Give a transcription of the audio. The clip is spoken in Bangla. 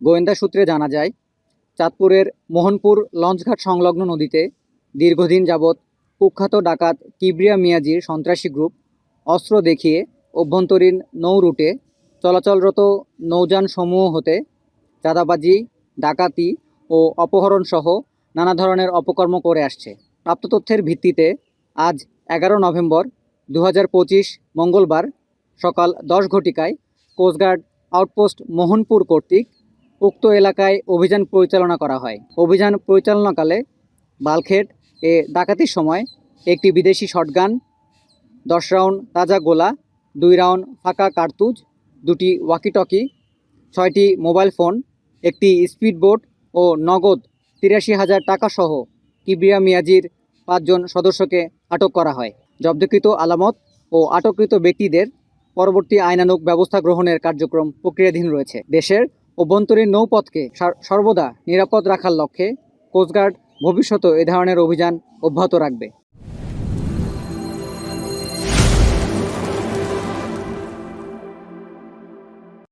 গোয়েন্দা সূত্রে জানা যায়, চাঁদপুরের মোহনপুর লঞ্চঘাট সংলগ্ন নদীতে দীর্ঘদিন যাবৎ কুখ্যাত ডাকাত কিবরিয়া মিয়াজির সন্ত্রাসী গ্রুপ অস্ত্র দেখিয়ে অভ্যন্তরীণ নৌ রুটে চলাচলরত নৌযানসমূহ হতে চাঁদাবাজি, ডাকাতি ও অপহরণসহ নানা ধরনের অপকর্ম করে আসছে। প্রাপ্ত তথ্যের ভিত্তিতে আজ 11 নভেম্বর 2025 মঙ্গলবার সকাল 10 ঘটিকায় কোস্টগার্ড আউটপোস্ট মোহনপুর কর্তৃক উক্ত এলাকায় অভিযান পরিচালনা করা হয়। অভিযান পরিচালনাকালে বাল্কহেড এ ডাকাতির সময় একটি বিদেশি শটগান, 10 রাউন্ড তাজা গোলা, 2 রাউন্ড ফাঁকা কার্তুজ, 2টি ওয়াকিটকি, 6টি মোবাইল ফোন, একটি স্পিডবোট ও নগদ 83,000 টাকা সহ কিবরিয়া মিয়াজির 5 জন সদস্যকে আটক করা হয়। জব্দকৃত আলামত ও আটককৃত ব্যক্তিদের পরবর্তী আইনানুগ ব্যবস্থা গ্রহণের কার্যক্রম প্রক্রিয়াধীন রয়েছে। দেশের অভ্যন্তরীণ নৌপথকে সর্বদা নিরাপদ রাখার লক্ষ্যে কোস্টগার্ড ভবিষ্যতেও এ ধরনের অভিযান অব্যাহত রাখবে।